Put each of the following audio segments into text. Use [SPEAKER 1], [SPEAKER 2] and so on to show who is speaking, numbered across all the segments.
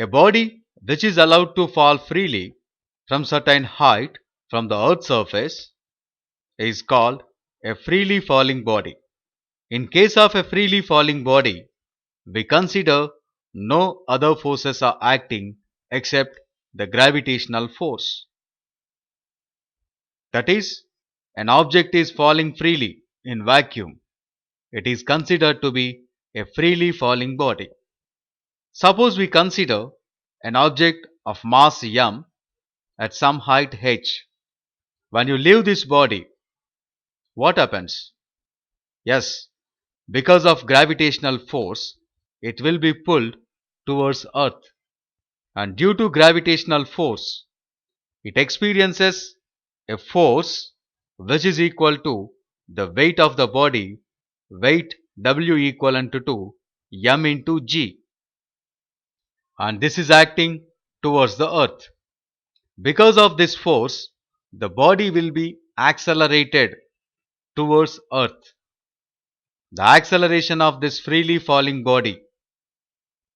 [SPEAKER 1] A body which is allowed to fall freely from certain height from the earth's surface is called a freely falling body. In case of a freely falling body, we consider no other forces are acting except the gravitational force. That is, an object is falling freely in vacuum. It is considered to be a freely falling body. Suppose we consider an object of mass m at some height h. When you leave this body, what happens? Yes, because of gravitational force, it will be pulled towards earth, and due to gravitational force, it experiences a force which is equal to the weight of the body, weight W equivalent to m into g, and this is acting towards the earth. Because of this force, the body will be accelerated towards earth. The acceleration of this freely falling body,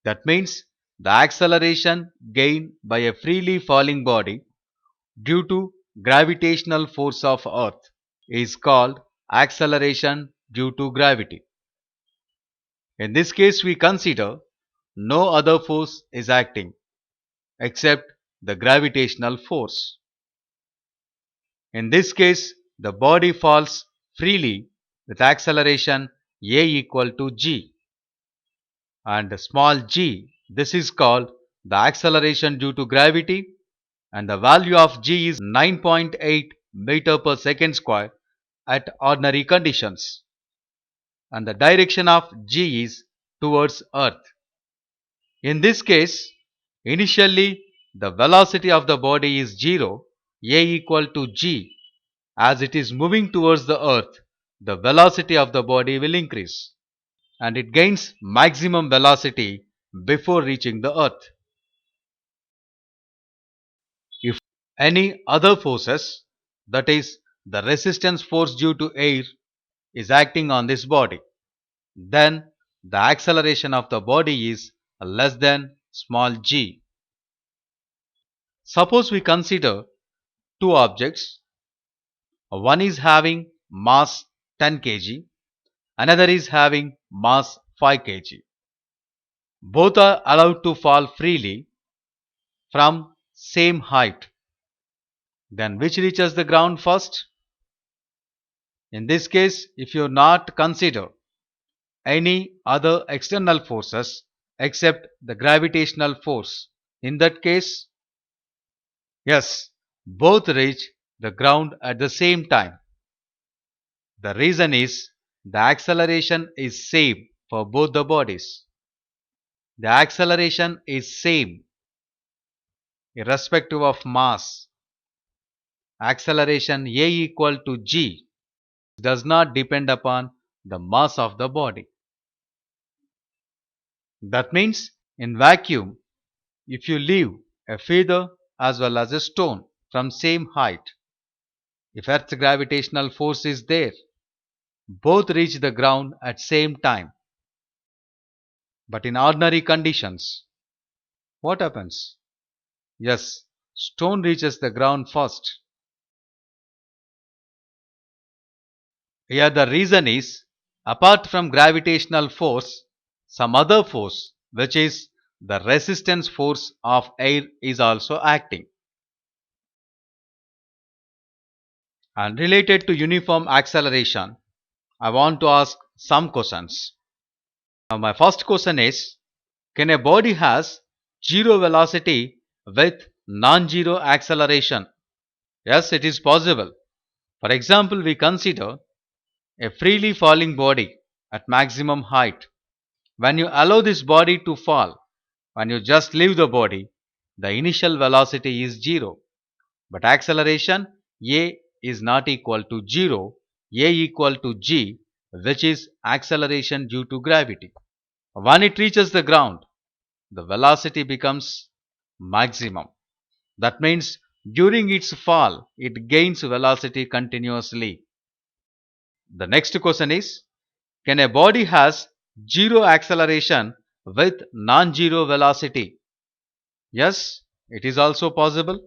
[SPEAKER 1] that means the acceleration gained by a freely falling body due to gravitational force of earth, is called acceleration due to gravity. In this case, we consider no other force is acting except the gravitational force. In this case, the body falls freely with acceleration a equal to g, and small g, this is called the acceleration due to gravity, and the value of g is 9.8 meter per second square at ordinary conditions, and the direction of g is towards earth. In this case, initially the velocity of the body is 0, a equal to g. As it is moving towards the earth, the velocity of the body will increase, and it gains maximum velocity before reaching the earth. If any other forces, that is the resistance force due to air, is acting on this body, then the acceleration of the body is less than small g. Suppose we consider two objects. One is having mass 10 kg, another is having mass 5 kg. Both are allowed to fall freely from same height. Then which reaches the ground first? In this case, if you not consider any other external forces except the gravitational force, in that case, yes, both reach the ground at the same time. The reason is the acceleration is same for both the bodies. The acceleration is same irrespective of mass. Acceleration a equal to g does not depend upon the mass of the body. That means in vacuum, if you leave a feather as well as a stone from same height, if Earth's gravitational force is there, both reach the ground at same time. But in ordinary conditions, what happens? Yes, stone reaches the ground first. Here the reason is, apart from gravitational force, some other force, which is the resistance force of air, is also acting. And related to uniform acceleration, I want to ask some questions. Now my first question is, can a body has zero velocity with non-zero acceleration? Yes, it is possible. For example, we consider a freely falling body at maximum height. When you allow this body to fall, when you just leave the body, the initial velocity is 0. But acceleration a is not equal to 0, a equal to g, which is acceleration due to gravity. When it reaches the ground, the velocity becomes maximum. That means during its fall, it gains velocity continuously. The next question is, can a body has zero acceleration with non-zero velocity? Yes, it is also possible.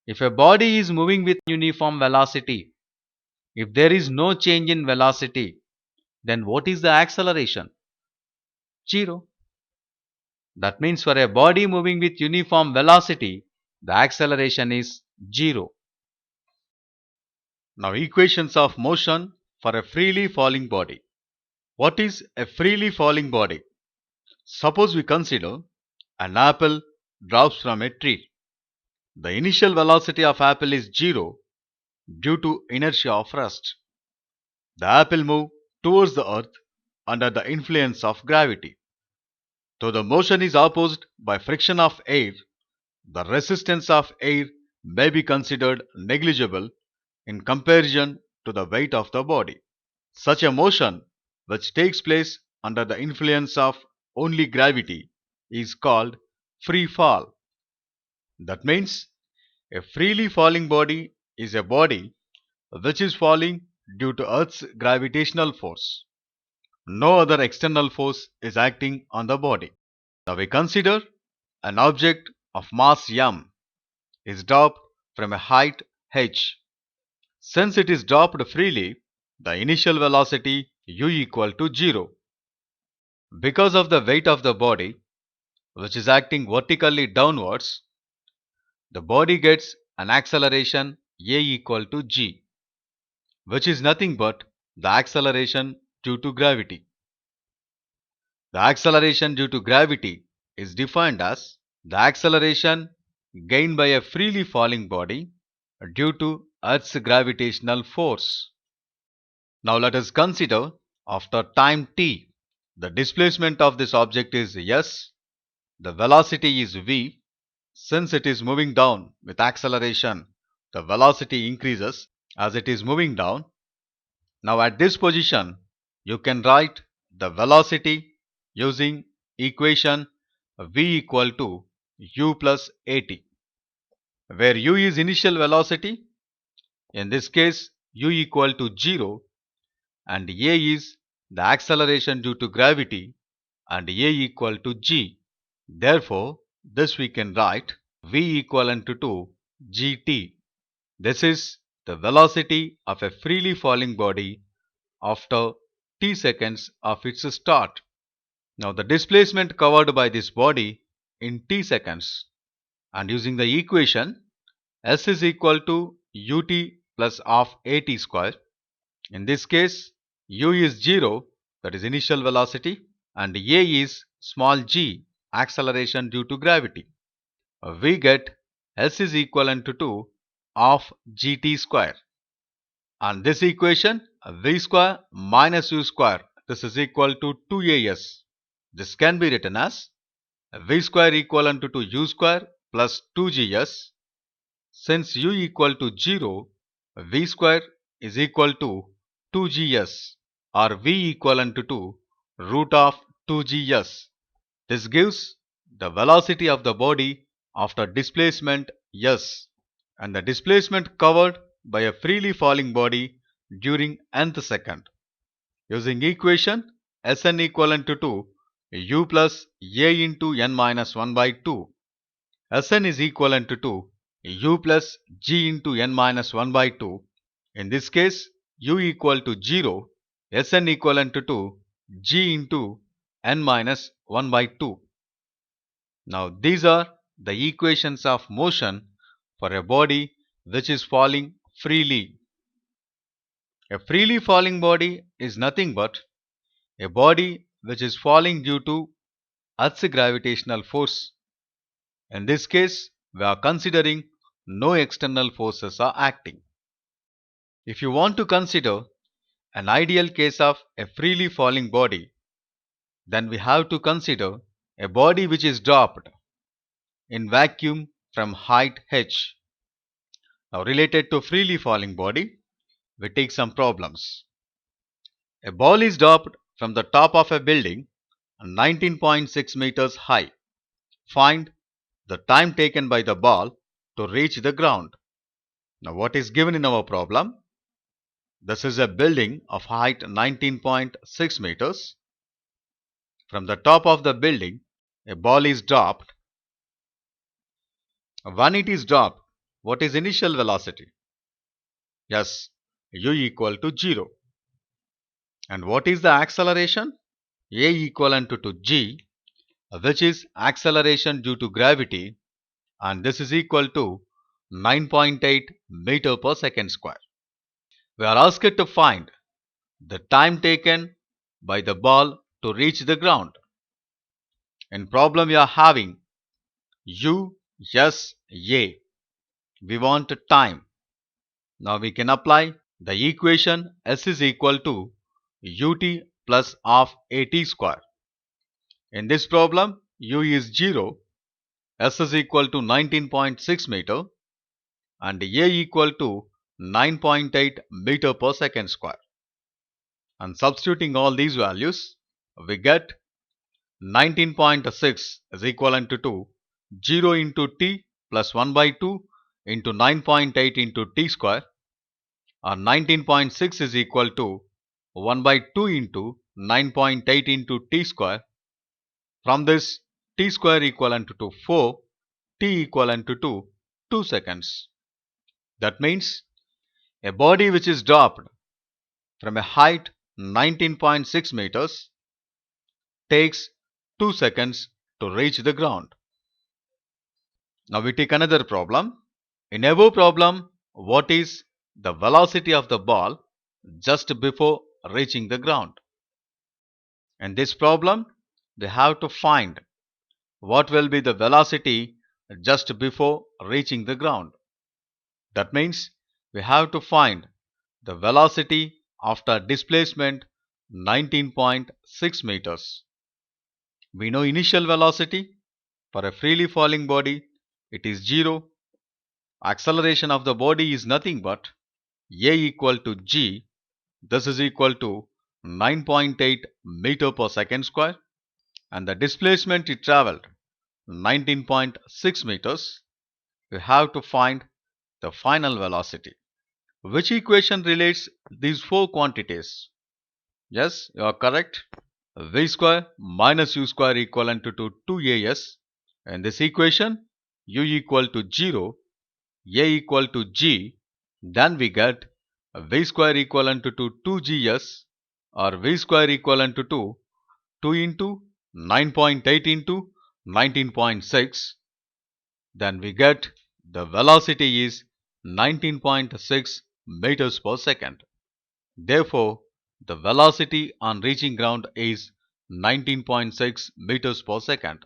[SPEAKER 1] If a body is moving with uniform velocity, if there is no change in velocity, then what is the acceleration? Zero. That means for a body moving with uniform velocity, the acceleration is zero. Now, equations of motion for a freely falling body. What is a freely falling body? Suppose we consider an apple drops from a tree. The initial velocity of apple is zero due to inertia of rest. The apple moves towards the earth under the influence of gravity. Though the motion is opposed by friction of air, the resistance of air may be considered negligible in comparison to the weight of the body. Such a motion, which takes place under the influence of only gravity, is called free fall. That means a freely falling body is a body which is falling due to Earth's gravitational force. No other external force is acting on the body. Now we consider an object of mass m is dropped from a height h. Since it is dropped freely, the initial velocity u equal to 0. Because of the weight of the body, which is acting vertically downwards, the body gets an acceleration a equal to g, which is nothing but the acceleration due to gravity. The acceleration due to gravity is defined as the acceleration gained by a freely falling body due to Earth's gravitational force. Now let us consider after time t, the displacement of this object is s, the velocity is v. Since it is moving down with acceleration, the velocity increases as it is moving down. Now at this position, you can write the velocity using equation v equal to u plus at, where u is initial velocity, in this case u equal to 0, and a is the acceleration due to gravity, and a equal to g. Therefore, this we can write v equivalent to gt. This is the velocity of a freely falling body after t seconds of its start. Now the displacement covered by this body in t seconds, and using the equation s is equal to ut plus half at square. In this case, u is 0, that is initial velocity, and a is small g, acceleration due to gravity. We get s is equivalent to half gt square. And this equation, v square minus u square, this is equal to 2as. This can be written as v square equivalent to u square plus 2gs. Since u equal to 0, v square is equal to 2gs, or v equivalent to root of 2gs. This gives the velocity of the body after displacement s, and the displacement covered by a freely falling body during nth second. Using equation Sn equivalent to u plus a into n minus 1 by 2. Sn is equivalent to u plus g into n minus 1 by 2. In this case, u equal to 0, Sn equivalent to g into n minus 1 by 2. Now these are the equations of motion for a body which is falling freely. A freely falling body is nothing but a body which is falling due to Earth's gravitational force. In this case, we are considering no external forces are acting. If you want to consider an ideal case of a freely falling body, then we have to consider a body which is dropped in vacuum from height h. Now related to freely falling body, we take some problems. A ball is dropped from the top of a building 19.6 meters high. Find the time taken by the ball to reach the ground. Now what is given in our problem? This is a building of height 19.6 meters. From the top of the building, a ball is dropped. When it is dropped, what is initial velocity? Yes, u equal to 0. And what is the acceleration? A equivalent to g, which is acceleration due to gravity, and this is equal to 9.8 meter per second square. We are asked to find the time taken by the ball to reach the ground. In problem we are having u, s, a. We want time. Now we can apply the equation s is equal to ut plus half at square. In this problem, u is 0, s is equal to 19.6 meter and a equal to 9.8 meter per second square. And substituting all these values, we get 19.6 is equivalent to 0 into t plus 1 by 2 into 9.8 into t square, or 19.6 is equal to 1 by 2 into 9.8 into t square. From this, t square equivalent to 4, t equivalent to 2 seconds. That means a body which is dropped from a height 19.6 meters takes 2 seconds to reach the ground. Now we take another problem. In above problem, what is the velocity of the ball just before reaching the ground? In this problem, we have to find what will be the velocity just before reaching the ground. That means we have to find the velocity after displacement 19.6 meters. We know initial velocity for a freely falling body, it is 0. Acceleration of the body is nothing but a equal to g. This is equal to 9.8 meter per second square, and the displacement it traveled 19.6 meters. We have to find the final velocity. Which equation relates these four quantities? Yes, you are correct. V square minus u square equivalent to 2as. In this equation, u equal to 0, a equal to g. Then we get v square equivalent to 2gs, or v square equivalent to 2 into 9.8 into 19.6. Then we get the velocity is 19.6 meters per second. Therefore, the velocity on reaching ground is 19.6 meters per second.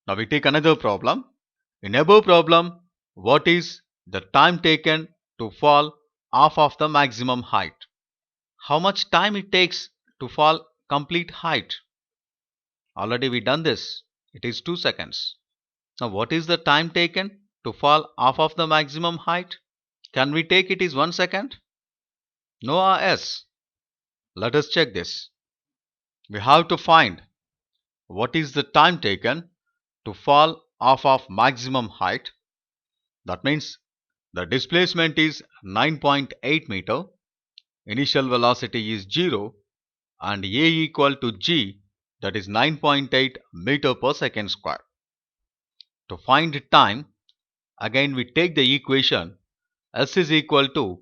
[SPEAKER 1] Now we take another problem. In above problem, what is the time taken to fall off of the maximum height? How much time it takes to fall complete height? Already we done this. It is 2 seconds. Now what is the time taken to fall off of the maximum height? Can we take it is 1 second? No or yes? Let us check this. We have to find what is the time taken to fall off of maximum height. That means the displacement is 9.8 meter, initial velocity is 0, and a equal to g, that is 9.8 meter per second square. To find time, again we take the equation s is equal to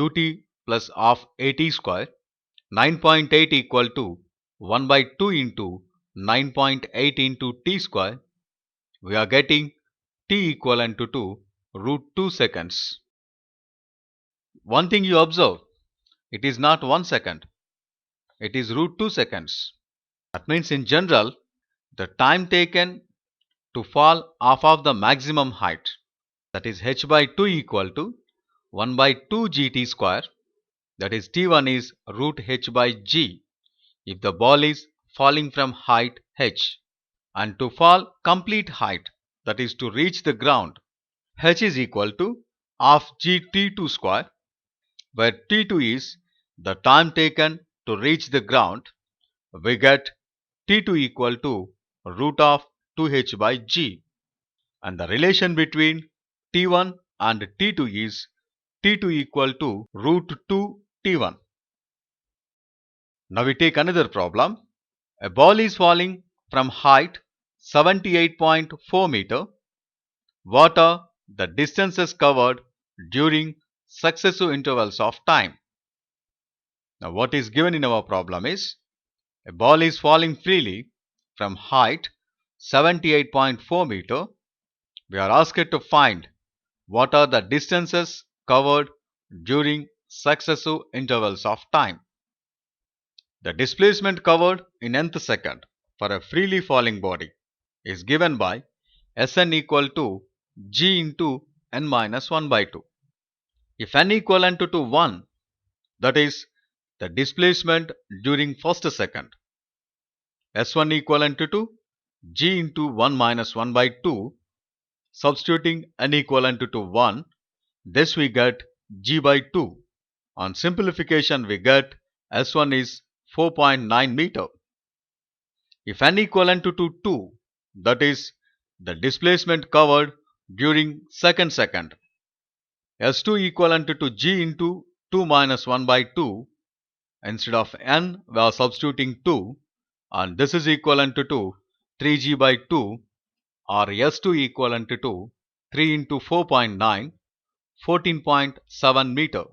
[SPEAKER 1] ut plus half at square. 9.8 equal to 1 by 2 into 9.8 into t square. We are getting t equivalent to root 2 seconds. One thing you observe, it is not 1 second, it is root 2 seconds. That means in general, the time taken to fall off of the maximum height, that is h by 2 equal to 1 by 2 gt square, that is t1 is root h by g if the ball is falling from height h, and to fall complete height, that is to reach the ground, h is equal to half gt2 square, where t2 is the time taken to reach the ground. We get t2 equal to root of 2h by g, and the relation between t1 and t2 is t2 equal to root 2 t1. Now we take another problem. A ball is falling from height 78.4 meter what are the distances covered during successive intervals of time. Now what is given in our problem is a ball is falling freely from height 78.4 meter. We are asked to find what are the distances covered during successive intervals of time. The displacement covered in nth second for a freely falling body is given by Sn equal to g into n minus 1 by 2. If n equivalent to 1, that is the displacement during first second, S1 equivalent to g into 1 minus 1 by 2, substituting n equivalent to 1, this we get g by 2. On simplification we get S1 is 4.9 meter. If n equivalent to 2, that is the displacement covered during second, S2 equivalent to g into 2 minus 1 by 2. Instead of n, we are substituting 2, and this is equivalent to 3g by 2, or S2 equivalent to 3 into 4.9, 14.7 meter.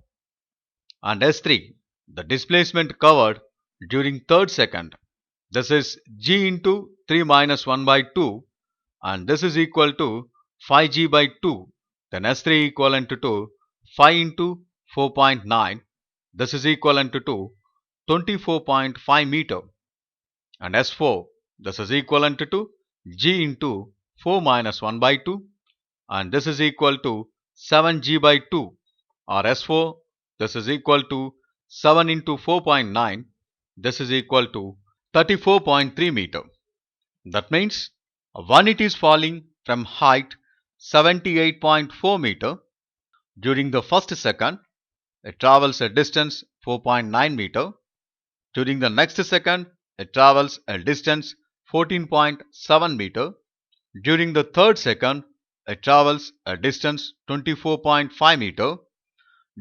[SPEAKER 1] And S3, the displacement covered during third second, this is g into 3 minus 1 by 2, and this is equal to 5g by 2. Then S3 equivalent to 5 into 4.9, this is equivalent to 24.5 meter. And S4, this is equivalent to g into 4 minus 1 by 2, and this is equal to 7g by 2, or S4, this is equal to 7 into 4.9, this is equal to 34.3 meter. That means when it is falling from height 78.4 meter, during the first second, it travels a distance 4.9 meter. During the next second, it travels a distance 14.7 meter. During the third second, it travels a distance 24.5 meter.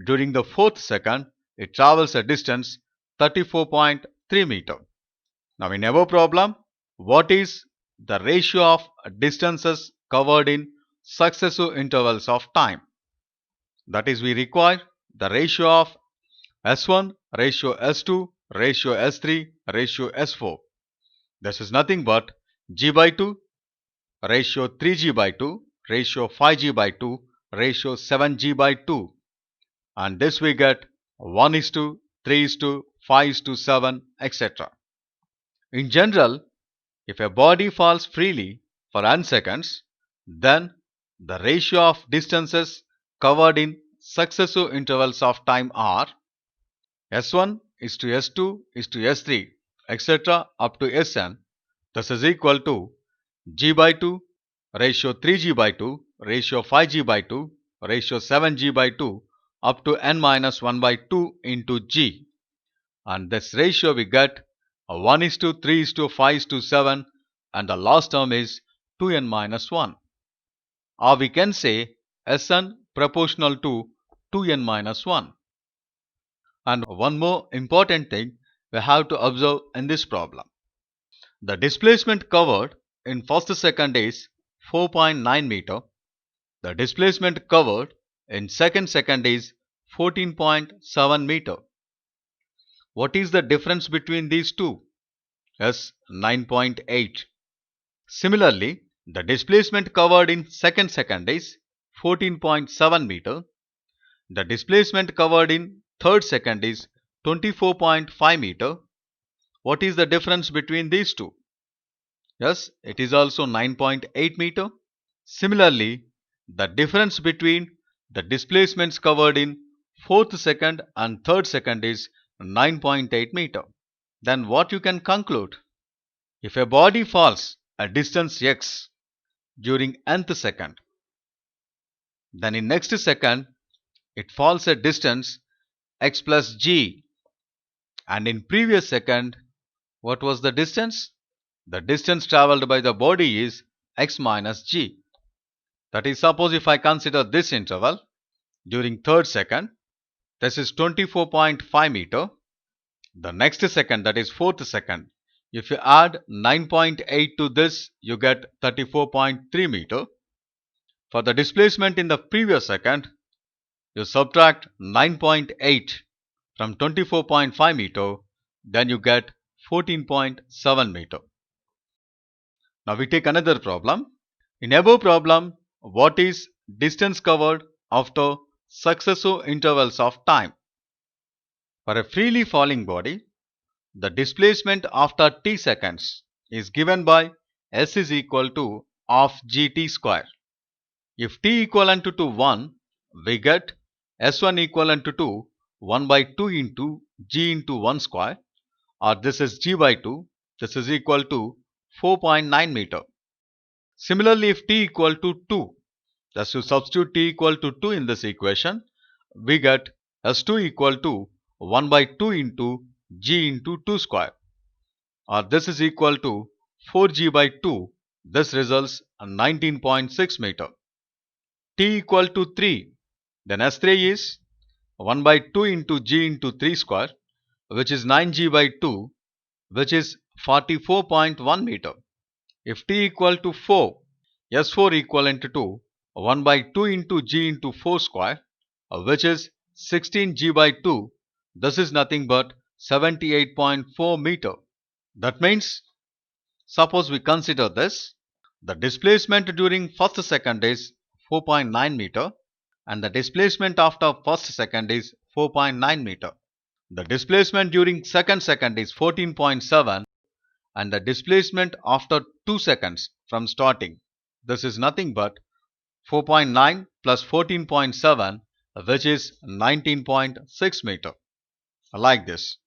[SPEAKER 1] During the fourth second, it travels a distance 34.3 meter. Now in our problem, what is the ratio of distances covered in successive intervals of time? That is, we require the ratio of S1, ratio S2, ratio S3, ratio S4. This is nothing but g by 2, ratio 3g by 2, ratio 5g by 2, ratio 7g by 2. And this we get 1 is to 3 is to 5 is to 7, etc. In general, if a body falls freely for n seconds, then the ratio of distances covered in successive intervals of time are S1 is to S2 is to S3, etc. up to Sn. This is equal to g by 2, ratio 3g by 2, ratio 5g by 2, ratio 7g by 2, up to n minus 1 by 2 into g. And this ratio we get 1 is to 3 is to 5 is to 7, and the last term is 2n minus 1. Or we can say Sn proportional to 2n minus 1. And one more important thing we have to observe in this problem. The displacement covered in first second is 4.9 meter. The displacement covered in second is 14.7 meter. What is the difference between these two? Yes, 9.8. Similarly, the displacement covered in second is 14.7 meter. The displacement covered in third is 24.5 meter. What is the difference between these two? Yes, it is also 9.8 meter. Similarly, the difference between the displacements covered in fourth and third is 9.8 meter. Then what you can conclude? If a body falls a distance x during nth second, then in next second it falls a distance x plus g, and in previous second, what was the distance? The distance traveled by the body is x minus g. That is, suppose if I consider this interval during third second, this is 24.5 meter. The next second, that is fourth second, if you add 9.8 to this, you get 34.3 meter. For the displacement in the previous second, you subtract 9.8 from 24.5 meter, then you get 14.7 meter. Now we take another problem. In above problem, what is distance covered after successive intervals of time? For a freely falling body, the displacement after t seconds is given by s is equal to half gt square. If t equivalent to 1, we get s1 equivalent to 1 by 2 into g into 1 square, or this is g by 2, this is equal to 4.9 meter. Similarly, if t equal to 2, just to substitute t equal to 2 in this equation, we get s2 equal to 1 by 2 into g into 2 square, or this is equal to 4g by 2. This results in 19.6 meter. T equal to 3, then s3 is 1 by 2 into g into 3 square, which is 9g by 2, which is 44.1 meter. If t equal to 4, s4 equivalent to 1 by 2 into g into 4 square, which is 16g by 2. This is nothing but 78.4 meter. That means, suppose we consider this, the displacement during first second is 4.9 meter and the displacement after first second is 4.9 meter. The displacement during second is 14.7 and the displacement after 2 seconds from starting, this is nothing but 4.9 plus 14.7, which is 19.6 meter. Like this.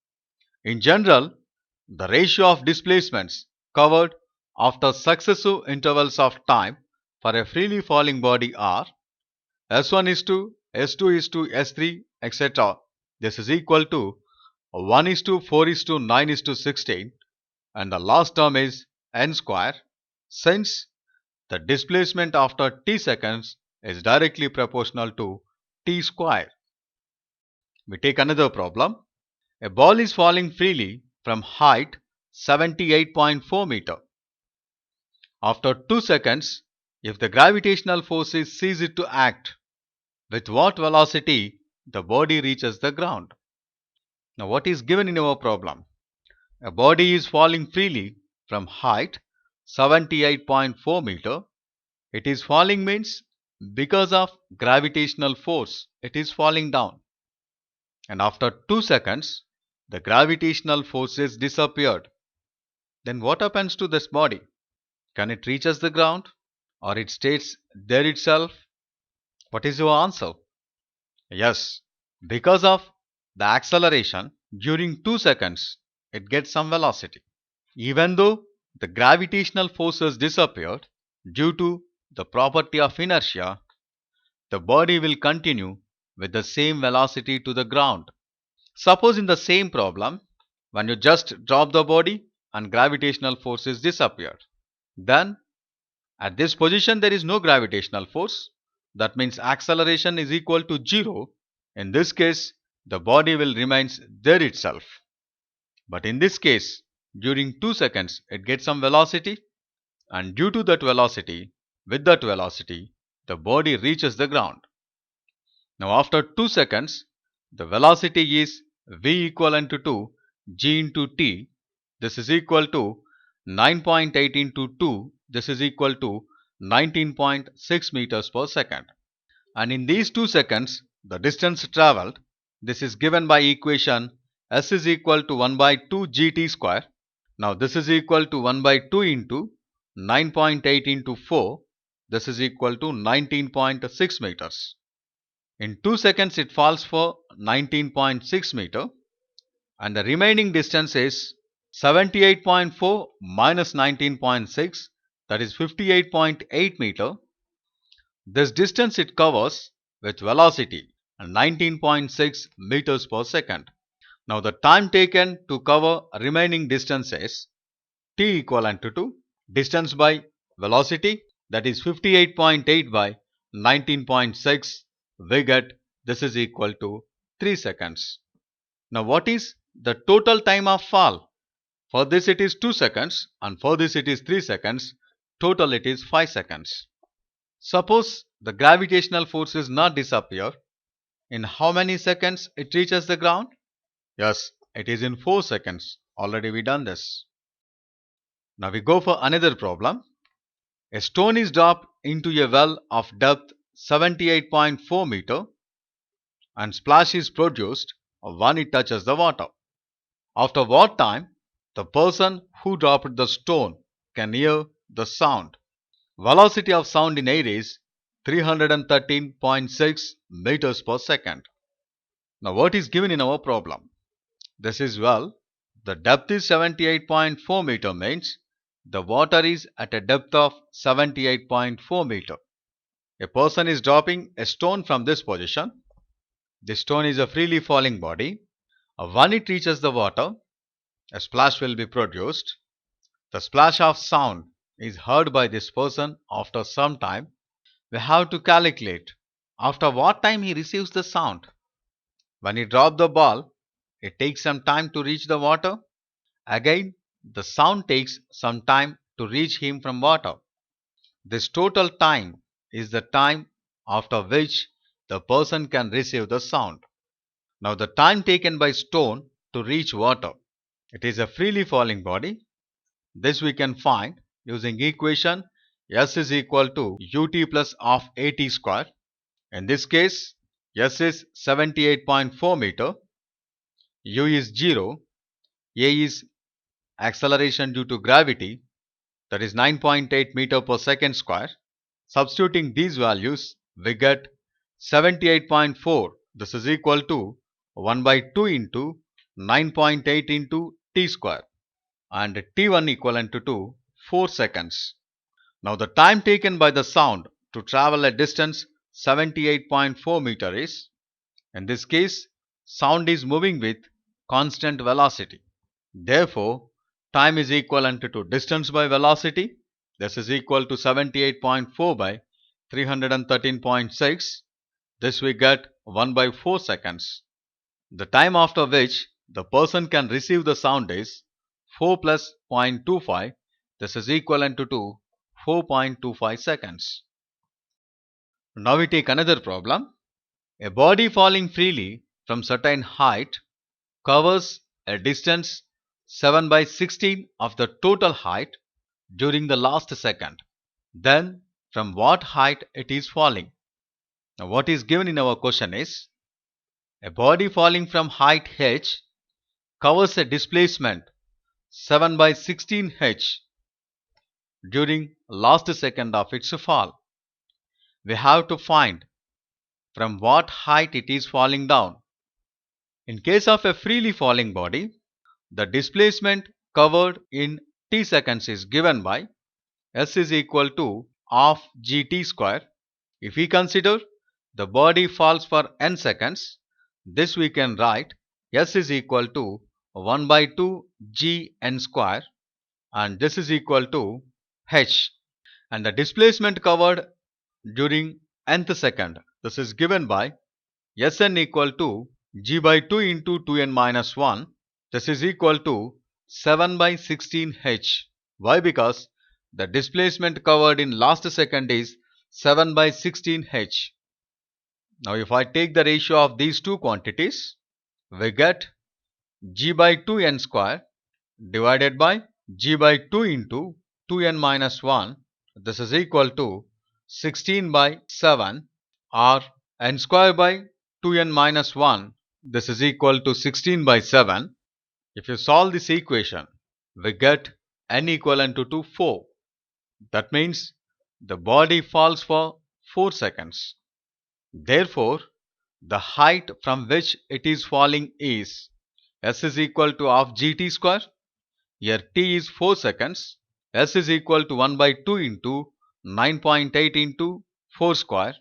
[SPEAKER 1] In general, the ratio of displacements covered after successive intervals of time for a freely falling body are S1 is to S2 is to S3, etc. This is equal to 1 is to 4 is to 9 is to 16, and the last term is n square, since the displacement after t seconds is directly proportional to t square. We take another problem. A ball is falling freely from height 78.4 meter. After 2 seconds, if the gravitational forces cease it to act, with what velocity the body reaches the ground? Now what is given in our problem? A body is falling freely from height 78.4 meter. It is falling means because of gravitational force it is falling down. And after 2 seconds, the gravitational forces disappeared. Then what happens to this body? Can it reaches the ground or it stays there itself? What is your answer? Yes, because of the acceleration during 2 seconds, it gets some velocity. Even though the gravitational forces disappeared due to the property of inertia, the body will continue with the same velocity to the ground. Suppose in the same problem, when you just drop the body and gravitational forces disappeared, then at this position there is no gravitational force. That means acceleration is equal to 0. In this case, the body will remains there itself. But in this case, during 2 seconds, it gets some velocity, and due to that velocity, with that velocity, the body reaches the ground. Now after 2 seconds, the velocity is v equivalent to g into t. This is equal to 9.8 into 2. This is equal to 19.6 meters per second. And in these 2 seconds, the distance travelled, this is given by equation s is equal to 1 by 2 gt square. Now this is equal to 1 by 2 into 9.8 into 4. This is equal to 19.6 meters. In 2 seconds it falls for 19.6 meter and the remaining distance is 78.4 minus 19.6, that is 58.8 meter. This distance it covers with velocity 19.6 meters per second. Now the time taken to cover remaining distance is t equivalent to distance by velocity, that is 58.8 by 19.6. We get this is equal to 3 seconds. Now what is the total time of fall? For this it is 2 seconds and for this it is 3 seconds. Total it is 5 seconds. Suppose the gravitational force is not disappear. In how many seconds it reaches the ground? Yes, it is in 4 seconds. Already we done this. Now we go for another problem. A stone is dropped into a well of depth 78.4 meter and splash is produced when it touches the water. After what time the person who dropped the stone can hear the sound? Velocity of sound in air is 313.6 meters per second. Now what is given in our problem? This is well, the depth is 78.4 meter means the water is at a depth of 78.4 meter. A person is dropping a stone from this position. The stone is a freely falling body. When it reaches the water, a splash will be produced. The splash of sound is heard by this person after some time. We have to calculate after what time he receives the sound. When he drops the ball, it takes some time to reach the water. Again, the sound takes some time to reach him from water. This total time is the time after which the person can receive the sound. Now the time taken by stone to reach water. It is a freely falling body. This we can find using equation S is equal to ut plus half at square. In this case, S is 78.4 meter, U is 0, A is acceleration due to gravity, that is 9.8 meter per second square. Substituting these values, we get 78.4. This is equal to 1 by 2 into 9.8 into t square, and t1 equivalent to 4 seconds. Now the time taken by the sound to travel a distance 78.4 meter is, in this case, sound is moving with constant velocity. Therefore, time is equivalent to distance by velocity. This is equal to 78.4 by 313.6. This we get 1 by 4 seconds. The time after which the person can receive the sound is 4 plus 0.25. This is equivalent to 4.25 seconds. Now we take another problem. A body falling freely from certain height covers a distance 7 by 16 of the total height during the last second. Then from what height it is falling? Now what is given in our question is, a body falling from height h covers a displacement 7 by 16 h during last second of its fall. We have to find from what height it is falling down. In case of a freely falling body, the displacement covered in t seconds is given by S is equal to half gt square. If we consider the body falls for n seconds, this we can write S is equal to 1 by 2 g n square, and this is equal to h, and the displacement covered during nth second, this is given by Sn equal to g by 2 into 2n minus 1. This is equal to 7 by 16 h. Why? Because the displacement covered in last second is 7 by 16 h. Now if I take the ratio of these two quantities, we get g by 2n square divided by g by 2 into 2n minus 1. This is equal to 16 by 7, or n square by 2n minus 1. This is equal to 16 by 7. If you solve this equation, we get n equivalent to 4. That means the body falls for 4 seconds. Therefore, the height from which it is falling is S is equal to half gt square. Here t is 4 seconds. S is equal to 1 by 2 into 9.8 into 4 square.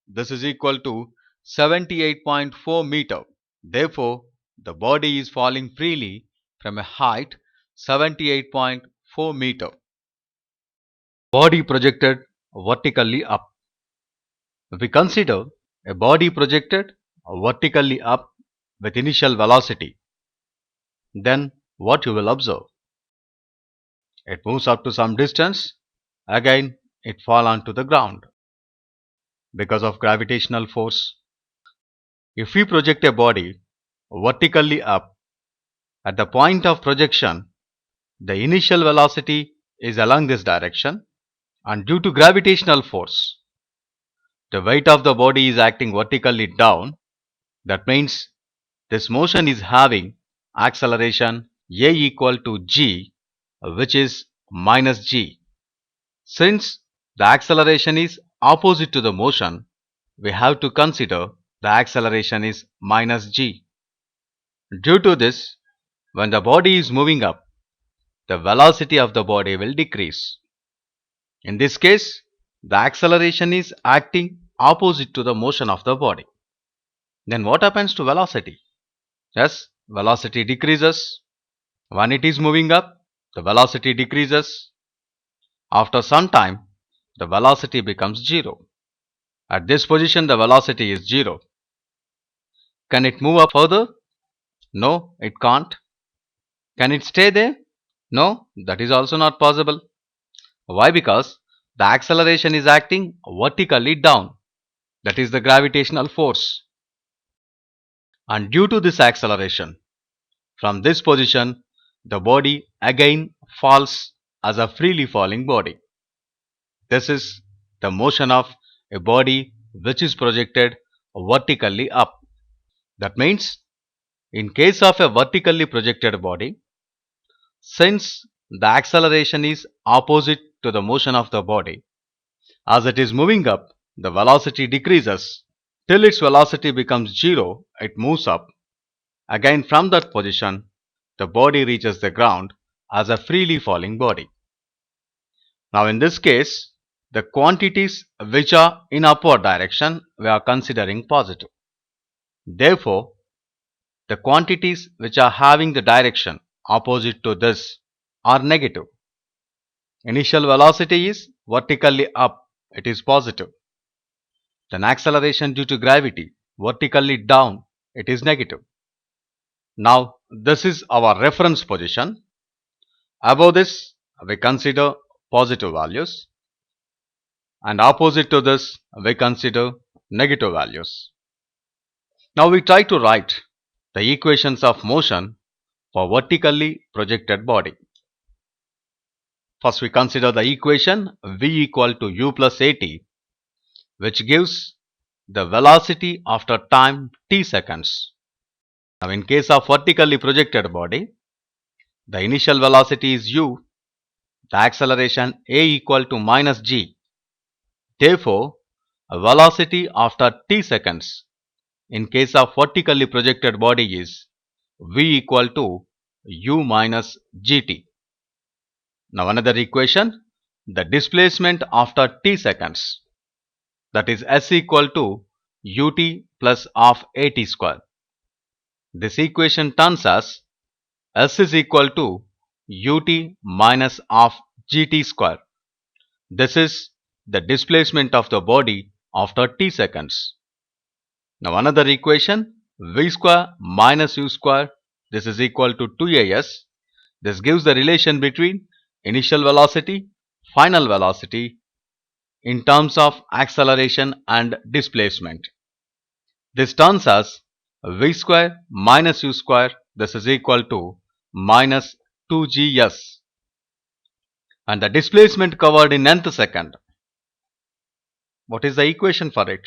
[SPEAKER 1] This is equal to 78.4 meter. Therefore, the body is falling freely from a height 78.4 meter. Body projected vertically up. If we consider a body projected vertically up with initial velocity, then what you will observe? It moves up to some distance, again it fall onto the ground. because of gravitational force. If we project a body vertically up, at the point of projection, the initial velocity is along this direction, and due to gravitational force, the weight of the body is acting vertically down. That means this motion is having acceleration a equal to g, which is minus g. Since the acceleration is opposite to the motion, we have to consider the acceleration is minus g. Due to this, when the body is moving up, the velocity of the body will decrease. In this case, the acceleration is acting opposite to the motion of the body. Then what happens to velocity? Yes, velocity decreases. When it is moving up, the velocity decreases. After some time, the velocity becomes zero. At this position, the velocity is zero. Can it move up further? No, it can't. Can it stay there? No, that is also not possible. Why? Because the acceleration is acting vertically down. That is the gravitational force. And due to this acceleration, from this position, the body again falls as a freely falling body. This is the motion of a body which is projected vertically up. That means, in case of a vertically projected body, since the acceleration is opposite to the motion of the body, as it is moving up, the velocity decreases till its velocity becomes zero. It moves up. Again, from that position, the body reaches the ground as a freely falling body. Now, in this case, the quantities which are in upward direction we are considering positive. Therefore, the quantities which are having the direction opposite to this are negative. Initial velocity is vertically up, it is positive. Then acceleration due to gravity vertically down, it is negative. Now, this is our reference position. Above this, we consider positive values, and opposite to this, we consider negative values. Now, we try to write the equations of motion for vertically projected body. First, we consider the equation v equal to u plus at, which gives the velocity after time t seconds. Now, in case of vertically projected body, the initial velocity is u, the acceleration a equal to minus g. Therefore, a velocity after t seconds in case of vertically projected body is v equal to u minus gt. Now, another equation, the displacement after t seconds, that is s equal to ut plus half at square. This equation turns as s is equal to ut minus half gt square. This is the displacement of the body after t seconds. Now, another equation, v square minus u square, this is equal to 2as. This gives the relation between initial velocity, final velocity in terms of acceleration and displacement. This turns as v square minus u square, this is equal to minus 2gs. And the displacement covered in nth second, what is the equation for it?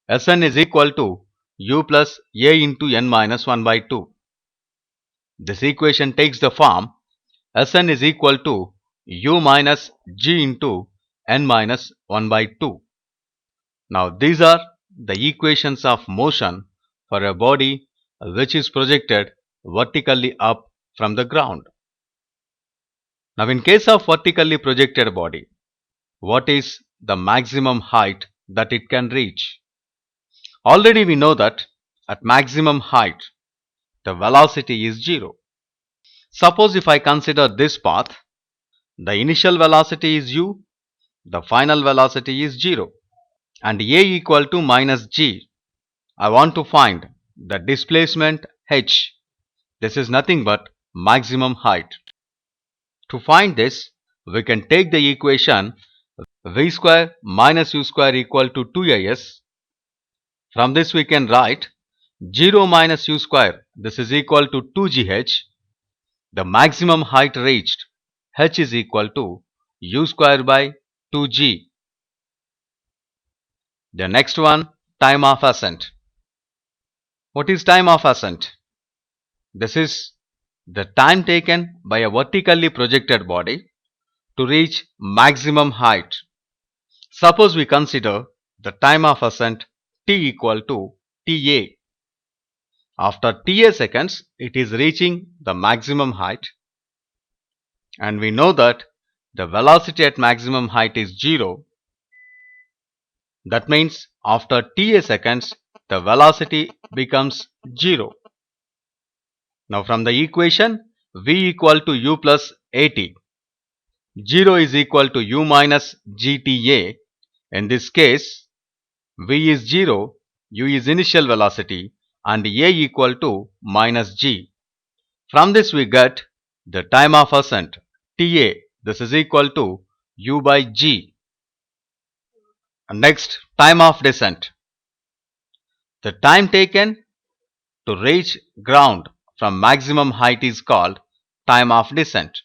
[SPEAKER 1] Sn is equal to u plus a into n minus 1 by 2. This equation takes the form Sn is equal to u minus g into n minus 1 by 2. Now, these are the equations of motion for a body which is projected vertically up from the ground. Now, in case of vertically projected body, what is the maximum height that it can reach? Already we know that at maximum height, the velocity is zero. Suppose if I consider this path, the initial velocity is u, the final velocity is 0, and a equal to minus g. I want to find the displacement h. This is nothing but maximum height. To find this, we can take the equation v square minus u square equal to 2as. From this we can write 0 minus u square, this is equal to 2gh. The maximum height reached, h is equal to u square by 2g. The next one, time of ascent. What is time of ascent? This is the time taken by a vertically projected body to reach maximum height. Suppose we consider the time of ascent t equal to Ta. After Ta seconds, it is reaching the maximum height, and we know that the velocity at maximum height is 0. That means after Ta seconds, the velocity becomes 0. Now from the equation, v equal to u plus at. 0 is equal to u minus gta. In this case, v is 0, u is initial velocity, and a equal to minus g. From this we get the time of ascent Ta. This is equal to u by g. And next, time of descent. The time taken to reach ground from maximum height is called time of descent.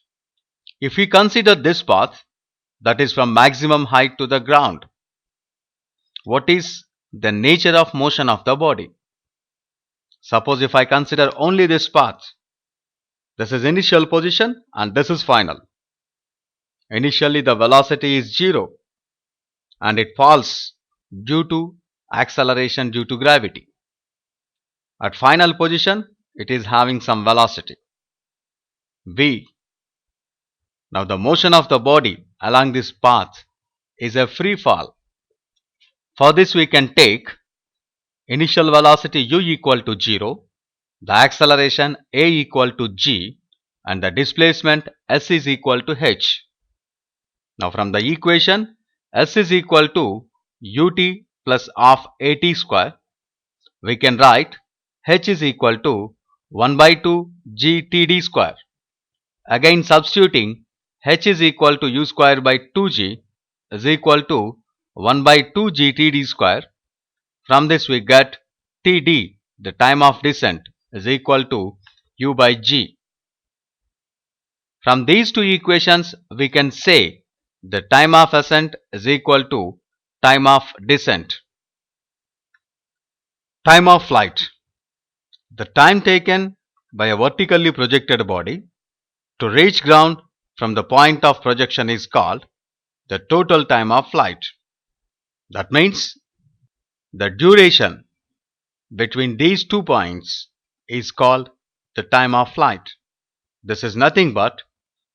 [SPEAKER 1] If we consider this path, that is from maximum height to the ground, what is the nature of motion of the body? Suppose if I consider only this path, this is initial position and this is final. Initially the velocity is 0 and it falls due to acceleration due to gravity. At final position, it is having some velocity, v. Now the motion of the body along this path is a free fall. For this we can take initial velocity u equal to 0, the acceleration a equal to g, and the displacement s is equal to h. Now from the equation, s is equal to ut plus of at square, we can write h is equal to 1 by 2 gtd square. Again substituting, h is equal to u square by 2g is equal to 1 by 2 gtd square. From this we get td, the time of descent, is equal to u by g. From these two equations we can say the time of ascent is equal to time of descent. Time of flight. The time taken by a vertically projected body to reach ground from the point of projection is called the total time of flight. That means the duration between these 2 points is called the time of flight. This is nothing but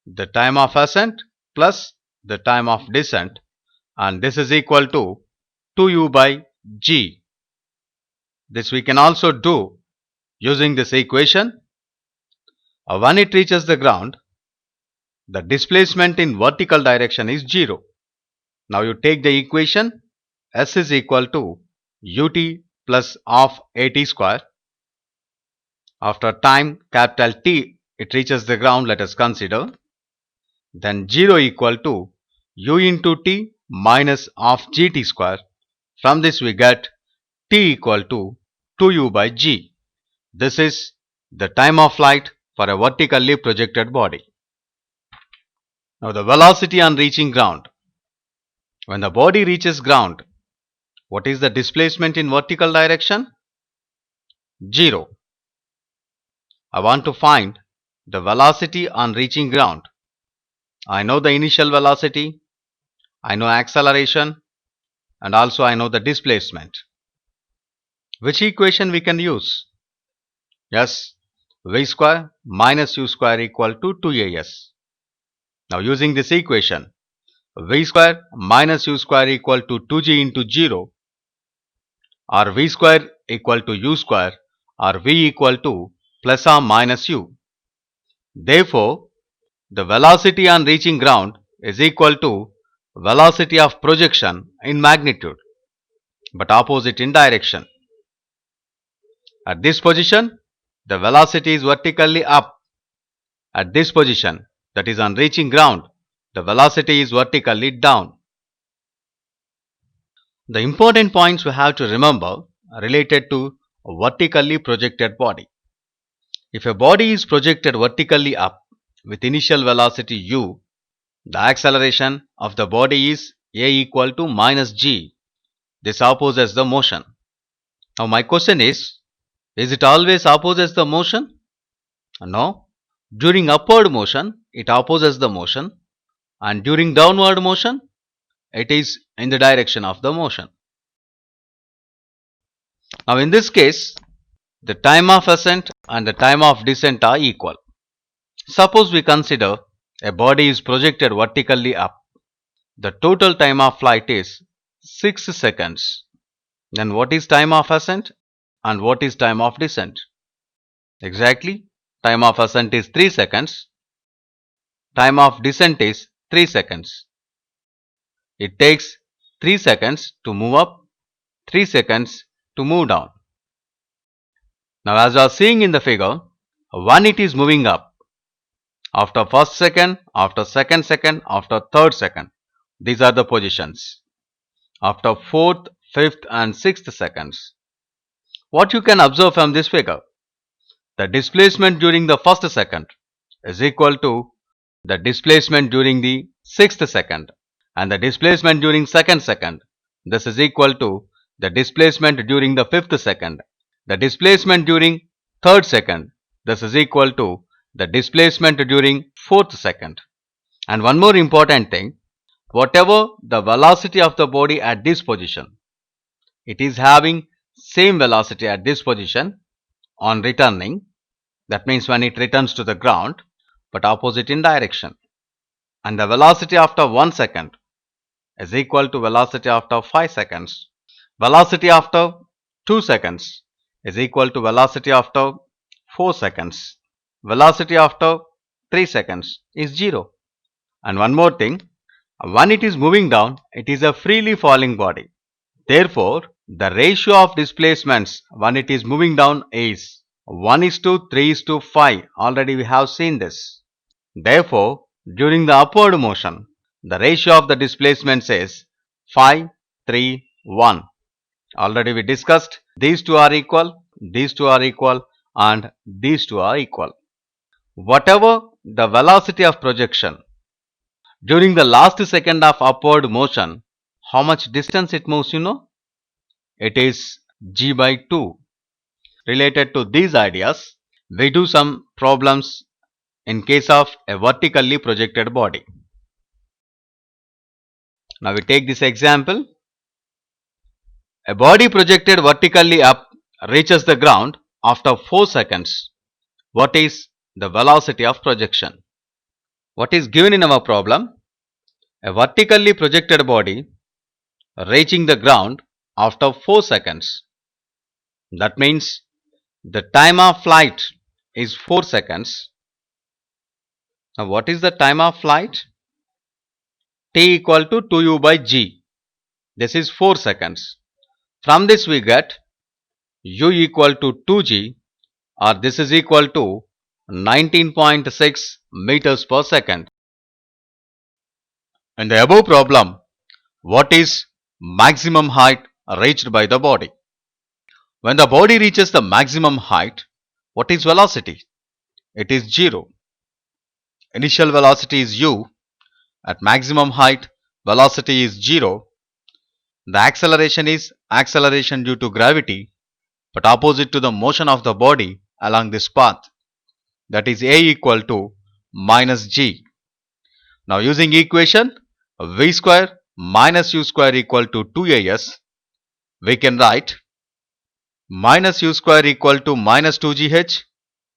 [SPEAKER 1] the time of ascent plus the time of descent, and this is equal to 2u by g. This we can also do using this equation. When it reaches the ground, the displacement in vertical direction is 0. Now you take the equation, s is equal to ut plus of at square. After time capital T it reaches the ground, let us consider. Then 0 equal to u into t minus of gt square. From this we get t equal to 2u by g. This is the time of flight for a vertically projected body. Now the velocity on reaching ground. When the body reaches ground, what is the displacement in vertical direction? 0. I want to find the velocity on reaching ground. I know the initial velocity, I know acceleration, and also I know the displacement. Which equation we can use? Yes, v square minus u square equal to 2as. Now using this equation, v square minus u square equal to 2g into 0, or v square equal to u square, or v equal to plus or minus u. Therefore, the velocity on reaching ground is equal to velocity of projection in magnitude, but opposite in direction. At this position, the velocity is vertically up. At this position, that is on reaching ground, the velocity is vertically down. The important points we have to remember are related to a vertically projected body. If a body is projected vertically up with initial velocity u, the acceleration of the body is a equal to minus g. This opposes the motion. Now my question is it always opposes the motion? No. During upward motion, it opposes the motion, and during downward motion, it is in the direction of the motion. Now in this case, the time of ascent and the time of descent are equal. Suppose we consider a body is projected vertically up. The total time of flight is 6 seconds. Then what is time of ascent and what is time of descent? Exactly, time of ascent is 3 seconds. Time of descent is 3 seconds. It takes 3 seconds to move up, 3 seconds to move down. Now as you are seeing in the figure, when it is moving up, after first second, after second second, after third second, these are the positions. After fourth, fifth and sixth seconds. What you can observe from this figure, the displacement during the first second is equal to the displacement during the sixth second, and the displacement during second second, this is equal to the displacement during the fifth second. The displacement during third second, this is equal to the displacement during fourth second. And one more important thing, whatever the velocity of the body at this position, it is having same velocity at this position on returning. That means when it returns to the ground, but opposite in direction. And the velocity after 1 second is equal to velocity after 5 seconds. Velocity after 2 seconds is equal to velocity after 4 seconds. Velocity after 3 seconds is 0. And one more thing, when it is moving down, it is a freely falling body. Therefore, the ratio of displacements when it is moving down is 1:3:5. Already we have seen this. Therefore, during the upward motion, the ratio of the displacements is 5:3:1. Already we discussed these two are equal, these two are equal, and these two are equal. Whatever the velocity of projection during the last second of upward motion, how much distance it moves, you know? It is g by 2. Related to these ideas, we do some problems in case of a vertically projected body. Now we take this example. A body projected vertically up reaches the ground after 4 seconds. What is the velocity of projection? What is given in our problem? A vertically projected body reaching the ground after 4 seconds. That means the time of flight is 4 seconds. Now what is the time of flight? T equal to 2u by g. This is 4 seconds. From this we get u equal to 2g, or this is equal to 19.6 meters per second. In the above problem, what is maximum height reached by the body? When the body reaches the maximum height, what is velocity? It is 0. Initial velocity is u. At maximum height, velocity is 0. The acceleration is acceleration due to gravity, but opposite to the motion of the body along this path. That is a equal to minus g. Now using equation v square minus u square equal to 2as, we can write minus u square equal to minus 2gh,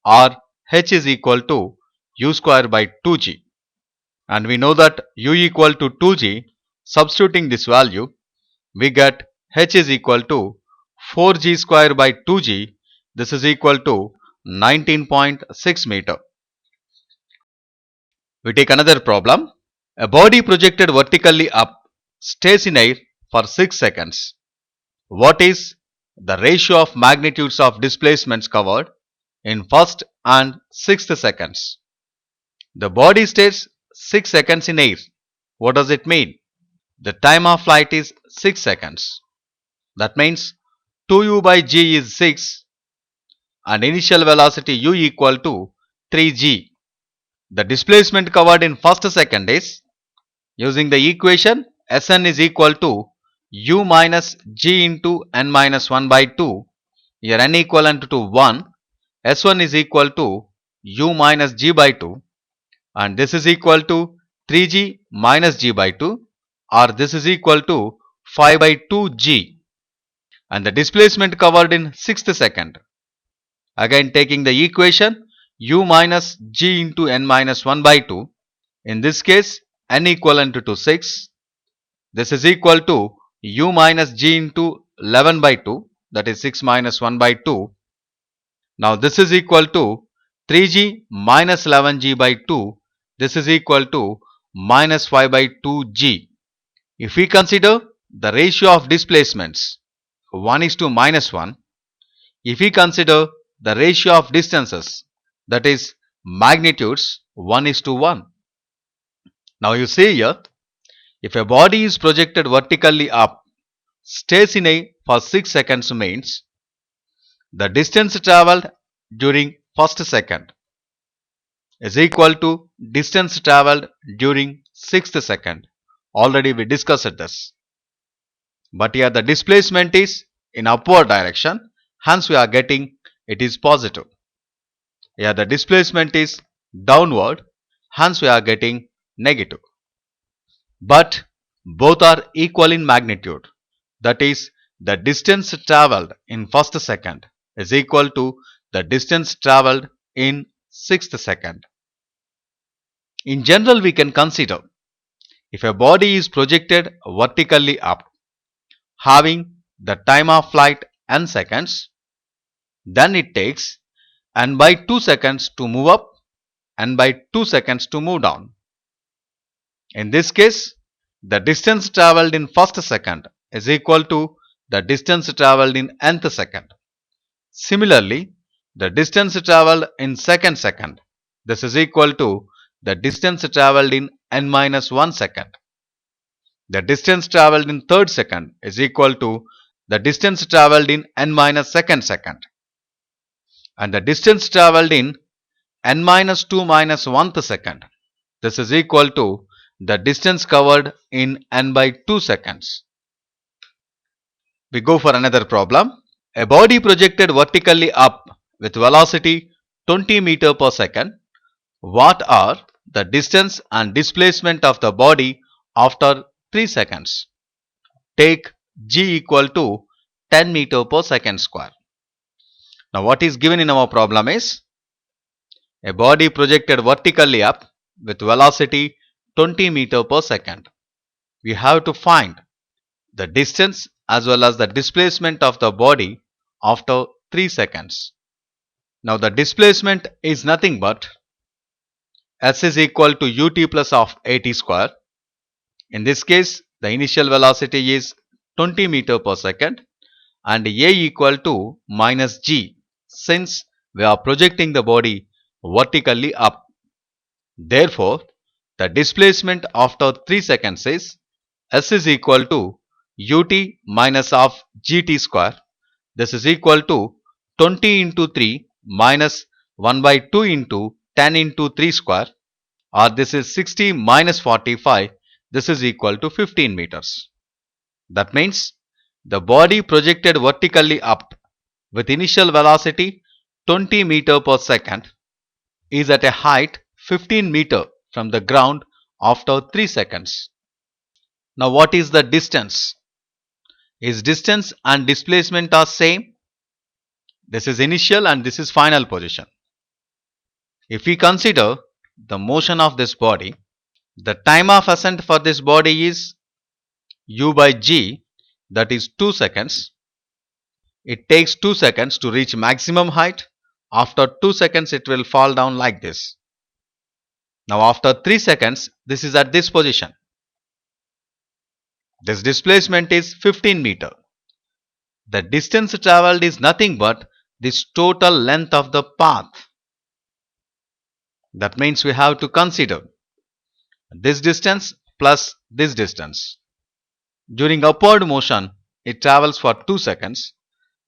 [SPEAKER 1] or h is equal to u square by 2g. And we know that u equal to 2g, substituting this value, we get h is equal to 4g square by 2g. This is equal to 19.6 meter. We take another problem. A body projected vertically up stays in air for 6 seconds. What is the ratio of magnitudes of displacements covered in first and sixth seconds? The body stays 6 seconds in air. What does it mean? The time of flight is 6 seconds. That means 2u by g is 6 and initial velocity u equal to 3g. The displacement covered in first second is, using the equation, Sn is equal to u minus g into n minus 1 by 2. Here n equivalent to 1. S1 is equal to u minus g by 2, and this is equal to 3g minus g by 2, or this is equal to 5 by 2g, and the displacement covered in 6th second. Again taking the equation u minus g into n minus 1 by 2, in this case n equivalent to 6, this is equal to u minus g into 11 by 2, that is 6 minus 1 by 2. Now this is equal to 3g minus 11g by 2, this is equal to minus 5 by 2g. If we consider the ratio of displacements 1 is to minus 1, if we consider the ratio of distances, that is magnitudes, 1 is to 1. Now you see here, if a body is projected vertically up, stays in A for 6 seconds means the distance travelled during first second is equal to distance travelled during 6th second. Already we discussed this. But here the displacement is in upward direction, hence we are getting it is positive. Here the displacement is downward, hence we are getting negative. But both are equal in magnitude. That is, the distance travelled in first second is equal to the distance travelled in 6th second. In general, we can consider if a body is projected vertically up, having the time of flight n seconds, then it takes n by 2 seconds to move up, n by 2 seconds to move down. In this case, the distance travelled in first second is equal to the distance travelled in nth second. Similarly, the distance travelled in second second, this is equal to the distance travelled in n minus 1 second. The distance travelled in third second is equal to the distance travelled in n minus second second. And the distance travelled in n minus 2 minus 1th second, this is equal to the distance covered in n by 2 seconds. We go for another problem. A body projected vertically up with velocity 20 meter per second. What are the distance and displacement of the body after 3 seconds? Take g equal to 10 meter per second square. Now what is given in our problem is a body projected vertically up with velocity 20 meter per second. We have to find the distance as well as the displacement of the body after 3 seconds. Now the displacement is nothing but s is equal to ut plus of at square. In this case, the initial velocity is 20 meter per second and a equal to minus g, since we are projecting the body vertically up. Therefore, the displacement after 3 seconds is s is equal to ut minus of gt square. This is equal to 20 into 3 minus 1 by 2 into 10 into 3 square, or this is 60 minus 45. This is equal to 15 meters. That means the body projected vertically up with initial velocity 20 meter per second is at a height 15 meter from the ground after 3 seconds. Now what is the distance? Is distance and displacement are same? This is initial and this is final position. If we consider the motion of this body, the time of ascent for this body is u by g, that is 2 seconds. It takes 2 seconds to reach maximum height. After 2 seconds it will fall down like this. Now after 3 seconds, this is at this position. This displacement is 15 meter. The distance travelled is nothing but this total length of the path. That means we have to consider this distance plus this distance. During upward motion, it travels for 2 seconds.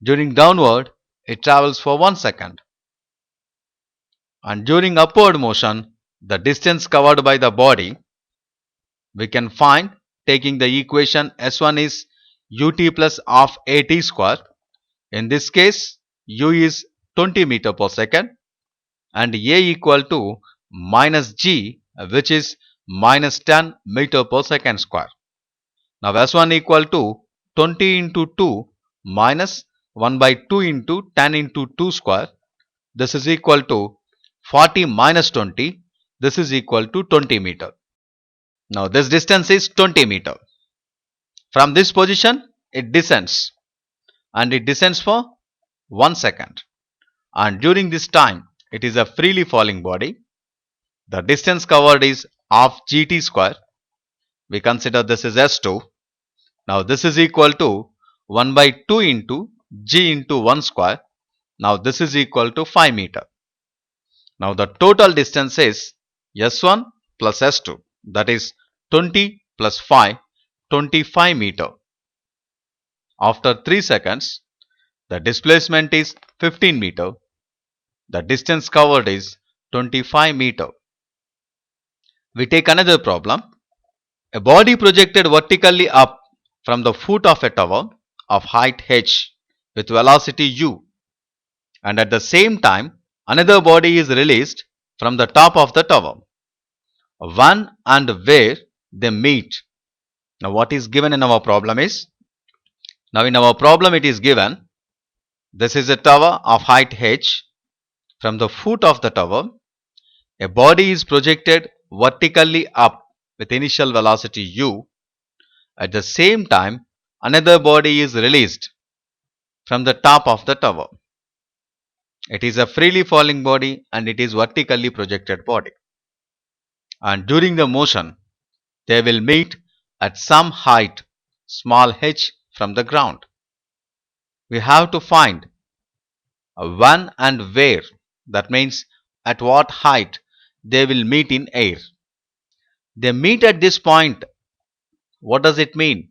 [SPEAKER 1] During downward, it travels for 1 second. And during upward motion, the distance covered by the body we can find taking the equation S1 is ut plus half at square. In this case, u is 20 meter per second and a equal to minus g, which is minus 10 meter per second square. Now S1 equal to 20 into 2 minus 1 by 2 into 10 into 2 square. This is equal to 40 minus 20. This is equal to 20 meter. Now this distance is 20 meter. From this position, it descends and it descends for 1 second. And during this time, it is a freely falling body. The distance covered is half gt square. We consider this is S2. Now this is equal to 1 by 2 into g into 1 square. Now this is equal to 5 meter. Now the total distance is S1 plus S2, that is 20 plus 5, 25 meter. After 3 seconds, the displacement is 15 meter. The distance covered is 25 meter. We take another problem. A body projected vertically up from the foot of a tower of height h with velocity u, and at the same time another body is released from the top of the tower. When and where they meet. Now what is given in our problem is, now in our problem it is given, this is a tower of height h. From the foot of the tower, a body is projected vertically up with initial velocity u. At the same time, another body is released from the top of the tower. It is a freely falling body and it is vertically projected body. And during the motion, they will meet at some height small h from the ground. We have to find when and where, that means at what height they will meet in air. They meet at this point. What does it mean?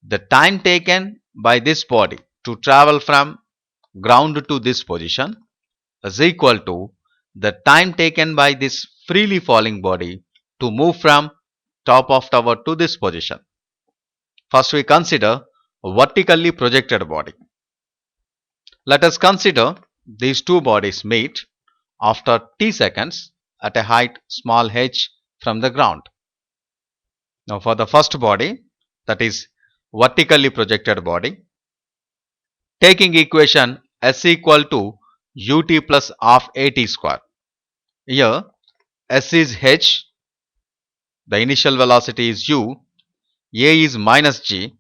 [SPEAKER 1] The time taken by this body to travel from ground to this position is equal to the time taken by this freely falling body to move from top of tower to this position. First we consider a vertically projected body. Let us consider these two bodies meet after t seconds at a height small h from the ground. Now for the first body, that is vertically projected body, taking equation s equal to ut plus half at square. Here s is h, the initial velocity is u, a is minus g.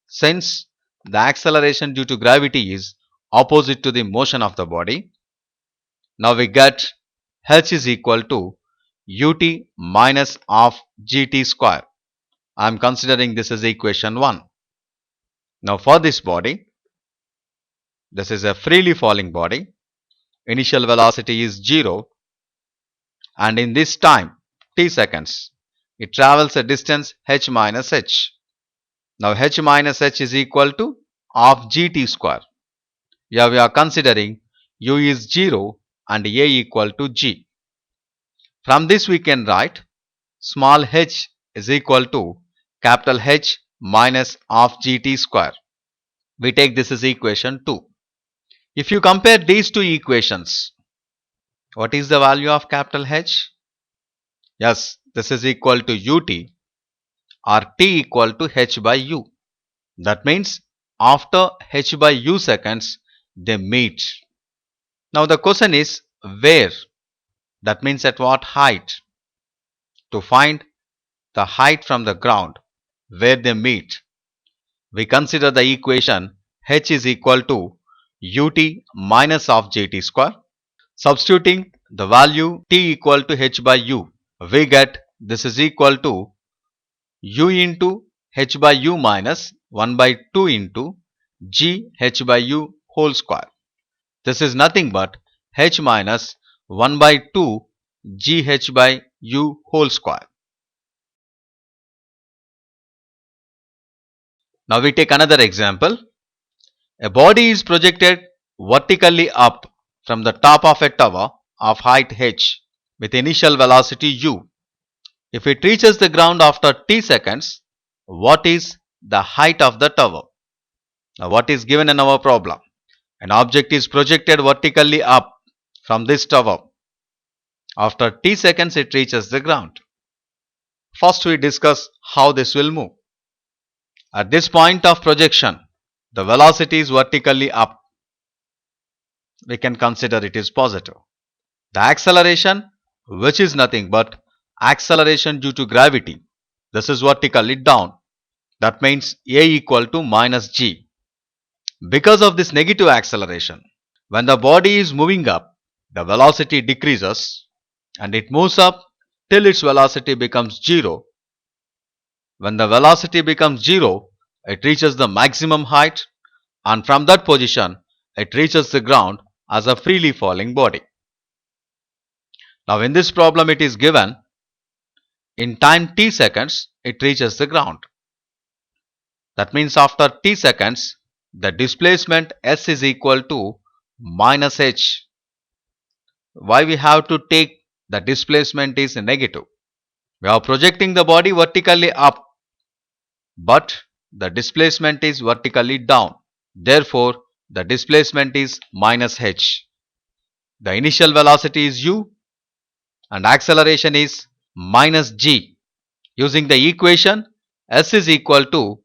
[SPEAKER 1] Since the acceleration due to gravity is opposite to the motion of the body, now we get h is equal to ut minus half gt square. I am considering this as equation 1. Now for this body, this is a freely falling body. Initial velocity is 0 and in this time t seconds it travels a distance h minus h. Now h minus h is equal to half gt square. Here we are considering u is 0 and a equal to g. From this we can write small h is equal to capital H minus half gt square. We take this as equation 2. If you compare these two equations, what is the value of capital H? Yes, this is equal to ut or t equal to h by u. That means after h by u seconds they meet. Now the question is where? That means at what height? To find the height from the ground where they meet, we consider the equation h is equal to ut minus half gt square. Substituting the value t equal to h by u, we get this is equal to u into h by u minus 1 by 2 into g h by u whole square. This is nothing but h minus 1 by 2 g h by u whole square. Now we take another example. A body is projected vertically up from the top of a tower of height h with initial velocity u. If it reaches the ground after t seconds, what is the height of the tower? Now what is given in our problem? An object is projected vertically up from this tower. After t seconds it reaches the ground. First we discuss how this will move. At this point of projection, the velocity is vertically up. We can consider it is positive. The acceleration, which is nothing but acceleration due to gravity, this is vertically down. That means A equal to minus g. Because of this negative acceleration, when the body is moving up, the velocity decreases and it moves up till its velocity becomes 0. When the velocity becomes 0, it reaches the maximum height, and from that position it reaches the ground as a freely falling body. Now in this problem it is given in time t seconds it reaches the ground. That means after t seconds the displacement s is equal to minus h. Why we have to take the displacement is negative? We are projecting the body vertically up, but the displacement is vertically down. Therefore, the displacement is minus h. The initial velocity is u and acceleration is minus g. Using the equation s is equal to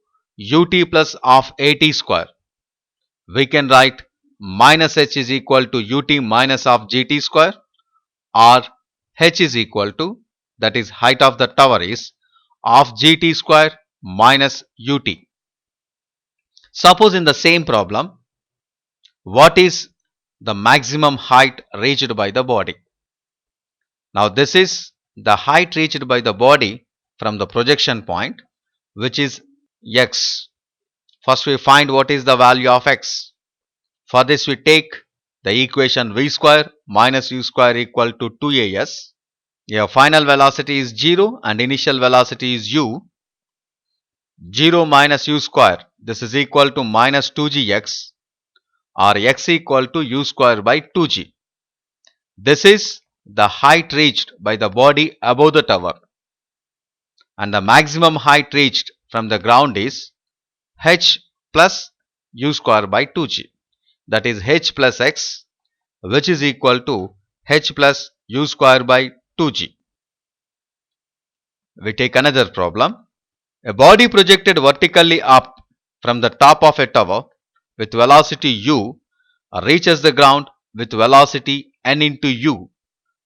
[SPEAKER 1] ut plus of at square. We can write minus h is equal to ut minus of gt square, or h is equal to, that is height of the tower is, of gt square minus ut. Suppose in the same problem, what is the maximum height reached by the body? Now this is the height reached by the body from the projection point, which is x. First we find what is the value of x. For this we take the equation v square minus u square equal to 2as. Your final velocity is 0 and initial velocity is u. 0 minus u square, this is equal to minus 2gx, or x equal to u square by 2g. This is the height reached by the body above the tower, and the maximum height reached from the ground is h plus u square by 2g, that is h plus x, which is equal to h plus u square by 2g. We take another problem. A body projected vertically up from the top of a tower with velocity u reaches the ground with velocity n into u.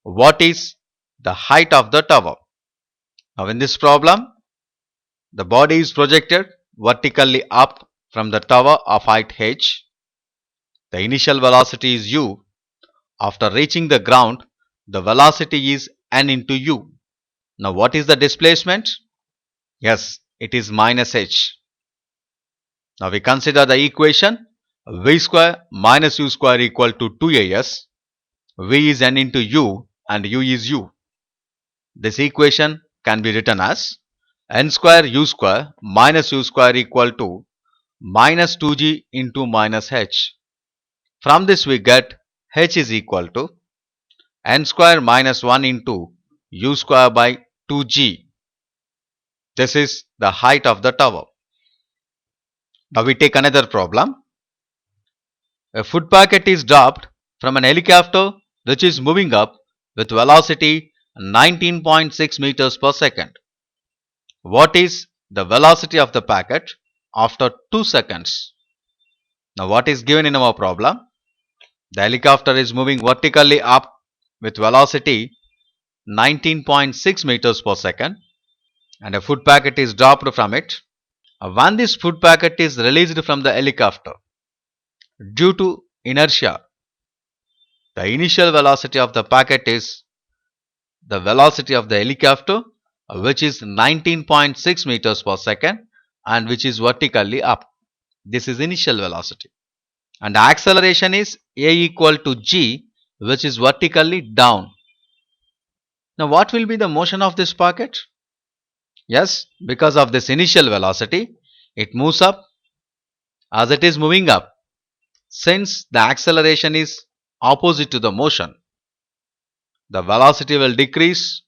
[SPEAKER 1] What is the height of the tower? Now in this problem, the body is projected vertically up from the tower of height h. The initial velocity is u. After reaching the ground, the velocity is n into u. Now what is the displacement? Yes, it is minus h. Now we consider the equation v square minus u square equal to 2as. V is n into u and u is u. This equation can be written as n square u square minus u square equal to minus 2g into minus h. From this we get h is equal to n square minus 1 into u square by 2g. This is the height of the tower. Now we take another problem. A food packet is dropped from an helicopter which is moving up with velocity 19.6 meters per second. What is the velocity of the packet after 2 seconds? Now what is given in our problem? The helicopter is moving vertically up with velocity 19.6 meters per second and a food packet is dropped from it. When this food packet is released from the helicopter, due to inertia, the initial velocity of the packet is the velocity of the helicopter, which is 19.6 meters per second and which is vertically up. This is initial velocity. And the acceleration is a equal to g, which is vertically down. Now what will be the motion of this packet? Yes, because of this initial velocity, It moves up as it is moving up. Since the acceleration is opposite to the motion, the velocity will decrease.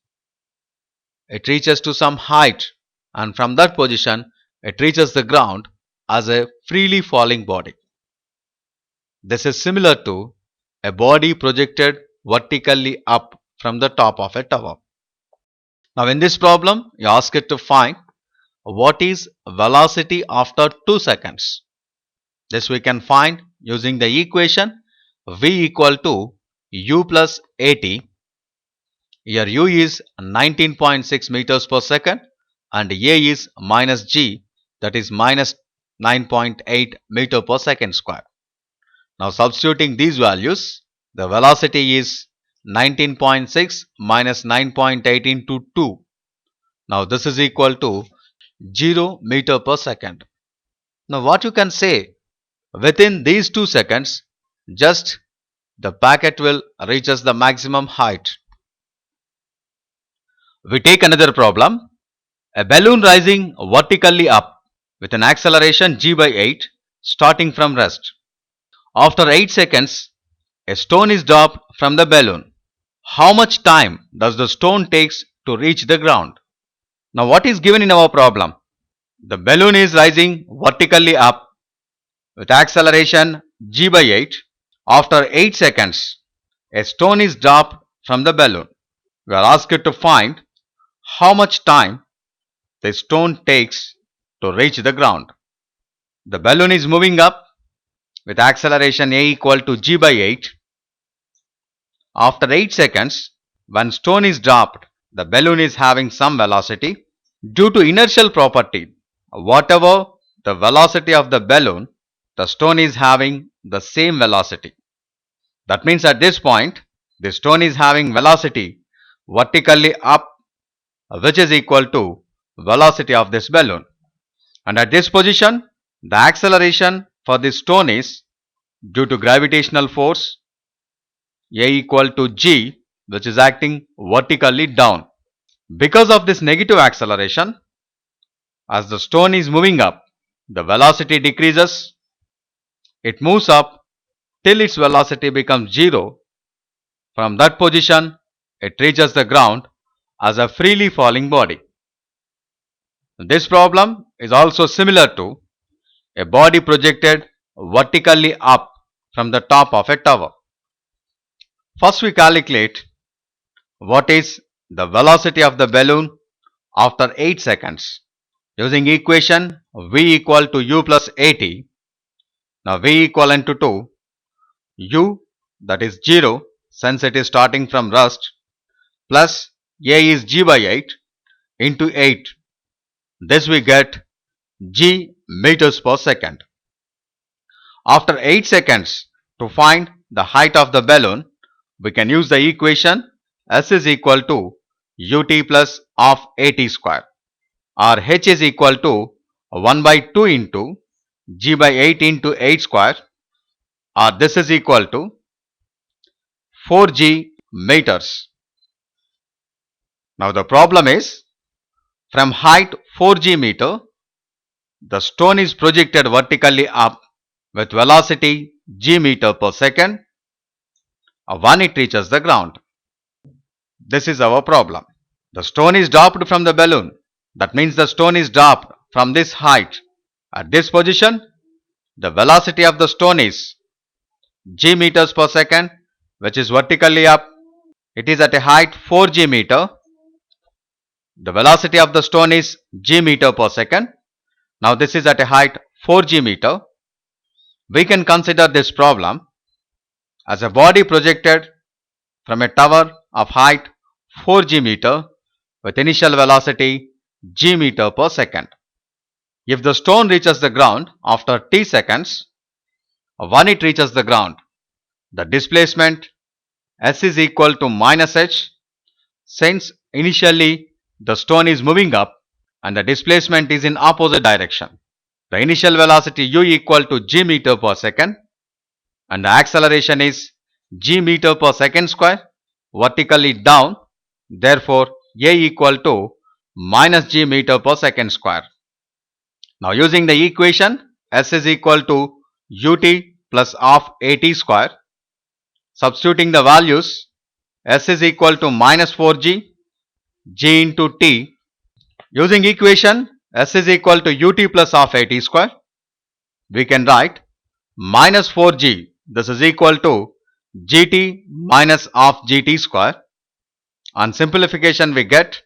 [SPEAKER 1] It reaches to some height, and from that position it reaches the ground as a freely falling body. This is similar to a body projected vertically up from the top of a tower. Now in this problem, you ask it to find what is velocity after 2 seconds. This we can find using the equation v equal to u plus at. Here u is 19.6 meters per second and a is minus g, that is minus 9.8 meter per second square. Now substituting these values, the velocity is 19.6 minus 9.8 into 2. Now this is equal to 0 meter per second. Now what you can say, within these 2 seconds, just the packet will reaches the maximum height. We take another problem. A balloon rising vertically up with an acceleration g by 8 starting from rest. After 8 seconds, a stone is dropped from the balloon. How much time does the stone takes to reach the ground? Now what is given in our problem? The balloon is rising vertically up with acceleration g by 8. After 8 seconds, a stone is dropped from the balloon. We are asked to find how much time the stone takes to reach the ground. The balloon is moving up with acceleration a equal to g by 8. After 8 seconds, when stone is dropped, the balloon is having some velocity. Due to inertial property, whatever the velocity of the balloon, the stone is having the same velocity. That means at this point, the stone is having velocity vertically up, which is equal to velocity of this balloon. And at this position, the acceleration for this stone is due to gravitational force a equal to g, which is acting vertically down. Because of this negative acceleration, as the stone is moving up, the velocity decreases. It moves up till its velocity becomes 0. From that position, it reaches the ground as a freely falling body. This problem is also similar to a body projected vertically up from the top of a tower. First we calculate what is the velocity of the balloon after 8 seconds using equation v equal to u plus at. Now v equivalent to 2, u, that is 0 since it is starting from rest, plus a is g by 8 into 8. This we get g meters per second. After 8 seconds, to find the height of the balloon, we can use the equation s is equal to ut plus of at square, or h is equal to 1 by 2 into g by 8 into 8 square, or this is equal to 4g meters. Now the problem is, from height 4g meter, the stone is projected vertically up with velocity g meter per second when it reaches the ground. This is our problem. The stone is dropped from the balloon. That means the stone is dropped from this height. At this position, the velocity of the stone is g meters per second, which is vertically up. It is at a height 4g meter. The velocity of the stone is g meter per second. Now this is at a height 4g meter. We can consider this problem as a body projected from a tower of height 4g meter with initial velocity g meter per second. If the stone reaches the ground after t seconds, when it reaches the ground, the displacement s is equal to minus h, since initially the stone is moving up and the displacement is in opposite direction. The initial velocity u equal to g meter per second and the acceleration is g meter per second square vertically down. Therefore, a equal to minus g meter per second square. Now using the equation S is equal to ut plus half at square, substituting the values S is equal to minus 4g g into t. Using equation S is equal to ut plus half at square, we can write minus 4g, this is equal to gt minus half gt square. On simplification we get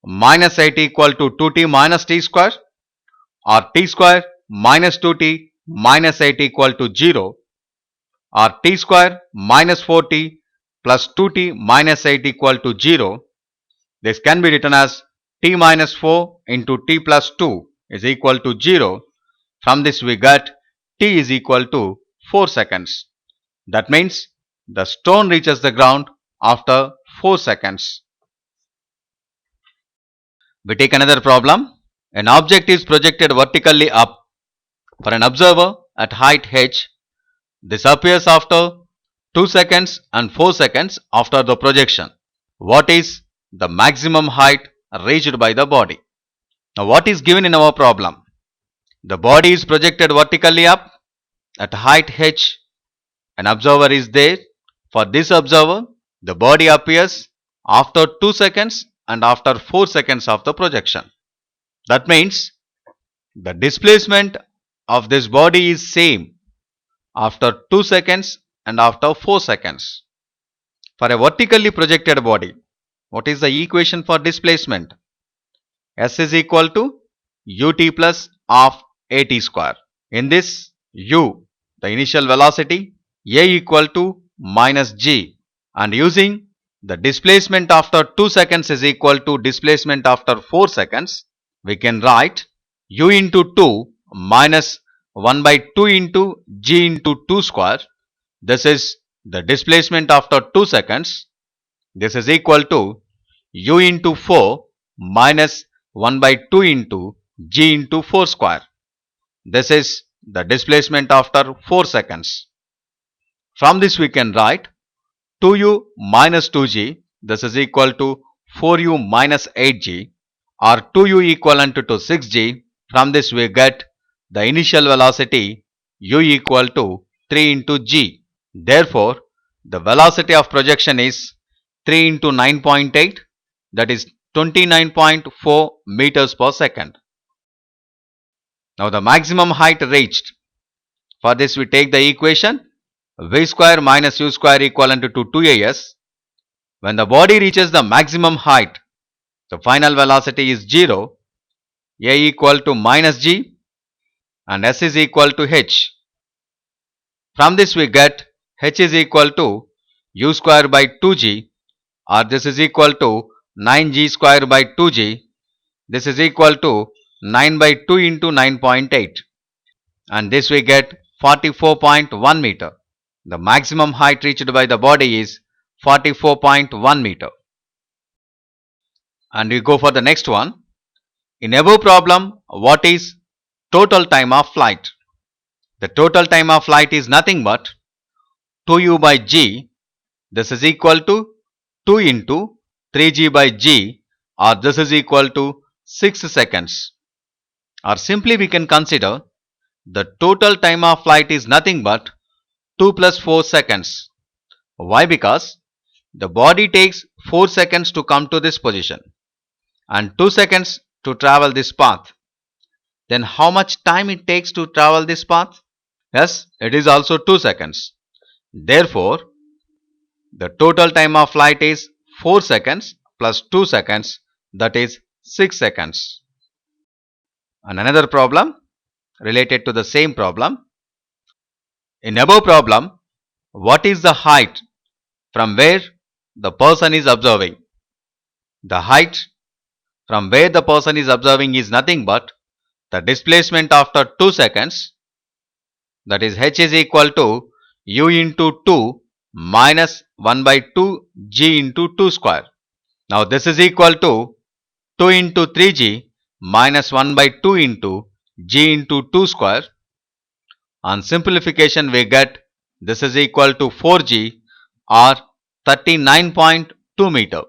[SPEAKER 1] minus 8 equal to 2t minus t square, or t square minus 2t minus 8 equal to 0, or t square minus 4t plus 2t minus 8 equal to 0. This can be written as t minus 4 into t plus 2 is equal to 0. From this we get t is equal to 4 seconds. That means the stone reaches the ground after 4 seconds. We take another problem. An object is projected vertically up for an observer at height h. This appears after 2 seconds and 4 seconds after the projection. What is the maximum height reached by the body? Now what is given in our problem? The body is projected vertically up at height h. An observer is there. For this observer, the body appears after 2 seconds and after 4 seconds of the projection. That means the displacement of this body is same after 2 seconds and after 4 seconds. For a vertically projected body, what is the equation for displacement? S is equal to ut plus half at square. In this, u, the initial velocity, a equal to minus g, and using the displacement after 2 seconds is equal to displacement after 4 seconds, we can write u into 2 minus 1 by 2 into g into 2 square. This is the displacement after 2 seconds. This is equal to u into 4 minus 1 by 2 into g into 4 square. This is the displacement after 4 seconds. From this we can write 2u minus 2g, this is equal to 4u minus 8g, or 2u equivalent to 6g. From this we get the initial velocity u equal to 3 into g. Therefore, the velocity of projection is 3 into 9.8, that is 29.4 meters per second. Now the maximum height reached. For this we take the equation v square minus u square equivalent to 2as. When the body reaches the maximum height, the final velocity is 0, a equal to minus g, and s is equal to h. From this we get h is equal to u square by 2g, or this is equal to 9g square by 2g. This is equal to 9 by 2 into 9.8, and this we get 44.1 meter. The maximum height reached by the body is 44.1 meter. And we go for the next one. In above problem, what is total time of flight? The total time of flight is nothing but 2u by g. This is equal to 2 into 3g by g, or this is equal to 6 seconds. Or simply we can consider the total time of flight is nothing but 2 plus 4 seconds. Why? Because the body takes 4 seconds to come to this position and 2 seconds to travel this path. Then how much time it takes to travel this path? Yes, it is also 2 seconds. Therefore, the total time of flight is 4 seconds plus 2 seconds, that is 6 seconds. And another problem related to the same problem. In above problem, what is the height from where the person is observing? The height from where the person is observing is nothing but the displacement after 2 seconds, that is h is equal to u into 2 minus 1 by 2 g into 2 square. Now this is equal to 2 into 3g minus 1 by 2 into g into 2 square. On simplification we get this is equal to 4g, or 39.2 meter.